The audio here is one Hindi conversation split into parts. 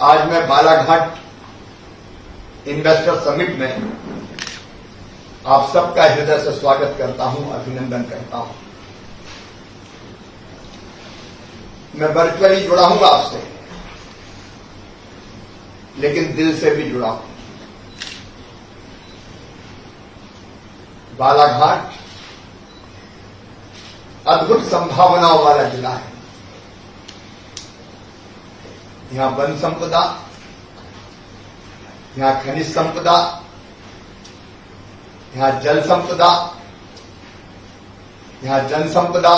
आज मैं बालाघाट इन्वेस्टर समिट में आप सबका हृदय से स्वागत करता हूं, अभिनंदन करता हूं। मैं वर्चुअली जुड़ा हूं आपसे, लेकिन दिल से भी जुड़ा हूं। बालाघाट अद्भुत संभावनाओं वाला जिला है। यहां वन संपदा, यहां खनिज संपदा, यहां जल संपदा, यहां जन संपदा,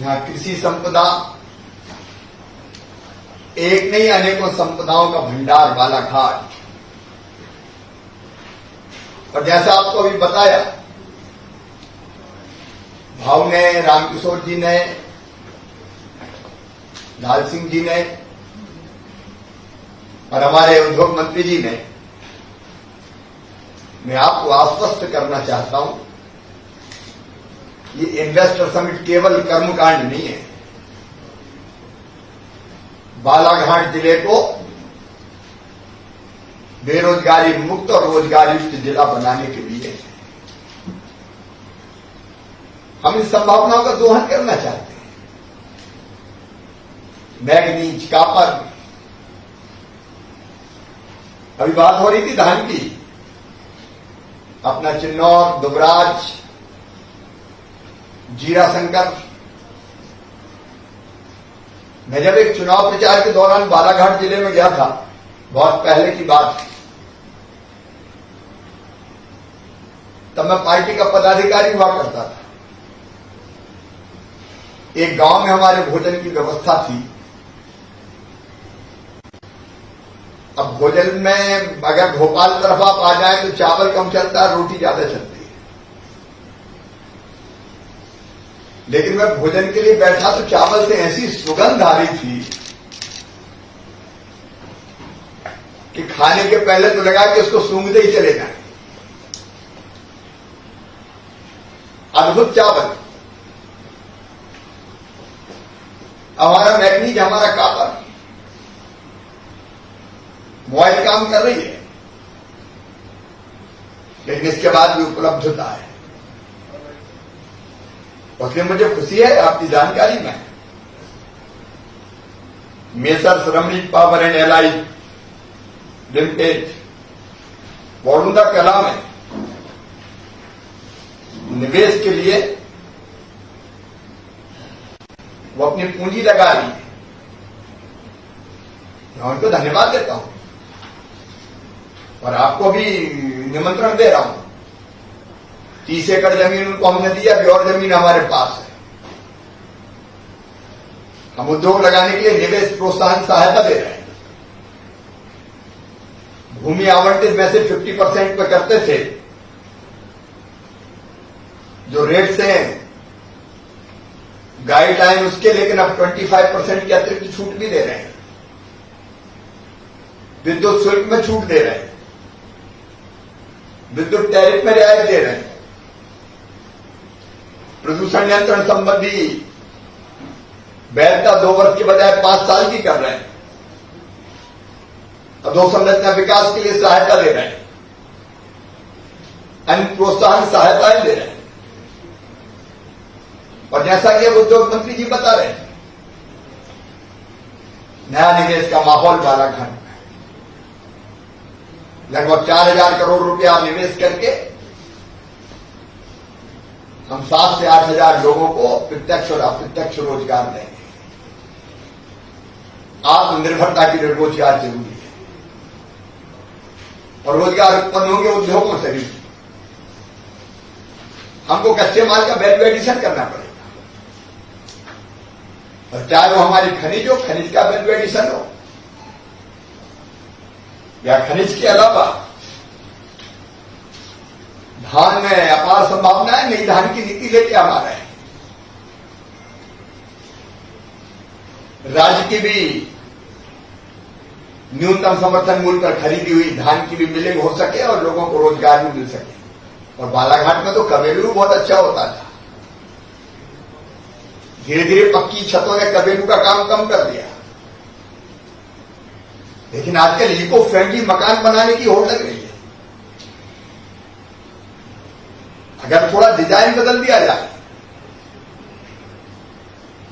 यहां कृषि संपदा, एक नहीं अनेकों संपदाओं का भंडार बालाघाट। और जैसा आपको अभी बताया, भाव ने, रामकिशोर जी ने, लाल सिंह जी ने और हमारे उद्योग मंत्री जी ने, मैं आपको आश्वस्त करना चाहता हूं, ये इन्वेस्टर समिट केवल कर्मकांड नहीं है। बालाघाट जिले को बेरोजगारी मुक्त और रोजगार युक्त जिला बनाने के लिए हम इन संभावनाओं का दोहन करना चाहते हैं। मैग्नीज, कॉपर, अभी बात हो रही थी धान की, अपना चिन्नौर, दुबराज, जीरा शंकर। मैं जब एक चुनाव प्रचार के दौरान बालाघाट जिले में गया था, बहुत पहले की बात, तब मैं पार्टी का पदाधिकारी हुआ करता था। एक गांव में हमारे भोजन की व्यवस्था थी। अब भोजन में अगर भोपाल तरफ आप आ जाए तो चावल कम चलता है, रोटी ज्यादा चलती है। लेकिन मैं भोजन के लिए बैठा तो चावल से ऐसी सुगंध आ रही थी कि खाने के पहले तो लगा कि उसको सूंघते ही चले जाए। अद्भुत चावल। हमारा मैग्नीज, हमारा कॉपर, मोबाइल काम कर रही है, लेकिन इसके बाद भी उपलब्धता है। उसमें मुझे खुशी है आपकी जानकारी में, messrs Ramnik power and allied limited Baroda कला में निवेश के लिए वो अपनी पूंजी लगा रही है। मैं उनको धन्यवाद देता हूं और आपको भी निमंत्रण दे रहा हूं। 30 एकड़ जमीन उनको हमने दी, अभी और जमीन हमारे पास है। हम उद्योग लगाने के लिए निवेश प्रोत्साहन सहायता दे रहे हैं। भूमि आवंटित में से 50% पे करते थे, जो रेट्स हैं गाइडलाइन उसके, लेकिन अब 25% की अतिरिक्त छूट भी दे रहे हैं। विद्युत शुल्क में छूट दे रहे हैं, विद्युत टैरिफ में रियायत दे रहे हैं, प्रदूषण नियंत्रण संबंधी वैधता 2 वर्ष के बजाय 5 साल की कर रहे हैं। अधोसंरचना विकास के लिए सहायता दे रहे हैं, अन्य प्रोत्साहन सहायताएं दे रहे हैं। और जैसा कि अब उद्योग मंत्री जी बता रहे हैं, नया निवेश का माहौल बालाघाट में है। लगभग 4000 करोड़ रुपया निवेश करके हम 7 से 8000 लोगों को प्रत्यक्ष और अप्रत्यक्ष रोजगार देंगे। आत्मनिर्भरता के लिए रोजगार जरूरी है और रोजगार उत्पन्न होंगे उद्योगों से भी। हमको कच्चे माल का वैल्यू एडिशन करना पड़ेगा, और चाहे वो हमारी खनिज हो, खनिज का वैल्यू एडिशन हो, या खनिज के अलावा धान में अपार संभावना है। नई धान की नीति लेके हम आ रहे हैं। राज्य की भी न्यूनतम समर्थन मूल्य पर खरीदी हुई धान की भी मिलिंग हो सके और लोगों को रोजगार भी मिल सके। और बालाघाट में तो कबेलू बहुत अच्छा होता था, धीरे धीरे पक्की छतों ने कबेलू का काम कम कर दिया। लेकिन आजकल इको फ्रेंडली मकान बनाने की होड़ लग रही है। अगर थोड़ा डिजाइन बदल दिया जाए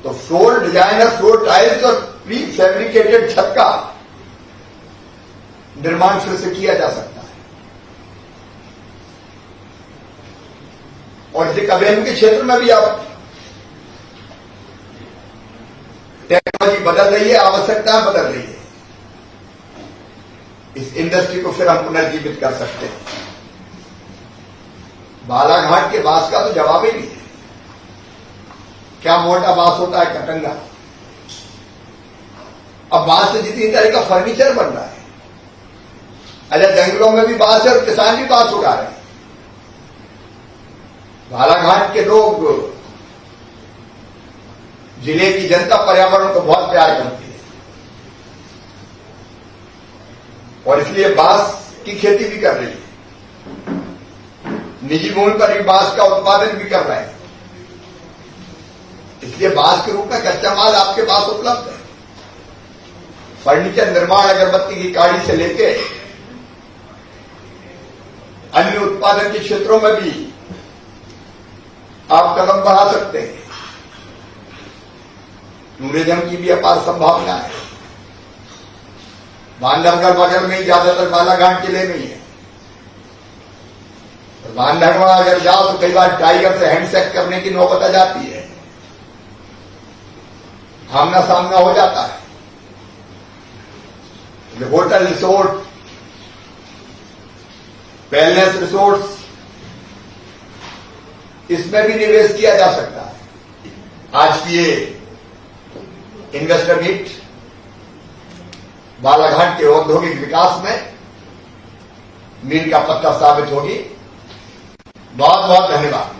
तो फ्लोर डिजाइनर, फ्लोर टाइल्स और प्री फैब्रिकेटेड छत का निर्माण फिर से किया जा सकता है। और इसे कबेन के क्षेत्र में भी अब टेक्नोलॉजी बदल रही है, आवश्यकताएं बदल रही है। इस इंडस्ट्री को फिर हम पुनर्जीवित कर सकते हैं। बालाघाट के बांस का तो जवाब ही नहीं है। क्या मोटा बांस होता है, कटंगा। अब बांस से जितनी तरह का फर्नीचर बन रहा है, अरे जंगलों में भी बांस है और किसान भी बांस उगा रहे हैं। बालाघाट के लोग, जिले की जनता पर्यावरण को बहुत प्यार करती है और इसलिए बांस की खेती भी कर रही है। निजी भूमि पर भी बांस का उत्पादन भी कर रहे हैं। इसलिए बांस के रूप में कच्चा माल आपके पास उपलब्ध है। फर्नीचर निर्माण, अगरबत्ती की काड़ी से लेके अन्य उत्पादन के क्षेत्रों में भी आप कदम बढ़ा सकते हैं। टूरिज्म की भी अपार संभावना है। बांधवगढ़ बगल में ज्यादातर बालाघाट जिले में ही है। बांधवगढ़ अगर जाओ तो कई बार टाइगर से हैंडशेक करने की नौबत आ जाती है, आमना सामना हो जाता है। होटल, रिसोर्ट, वेलनेस रिसोर्ट्स, इसमें भी निवेश किया जा सकता है। आज की ये इन्वेस्टर मीट बालाघाट के औद्योगिक विकास में मील का पत्थर साबित होगी। बहुत बहुत धन्यवाद।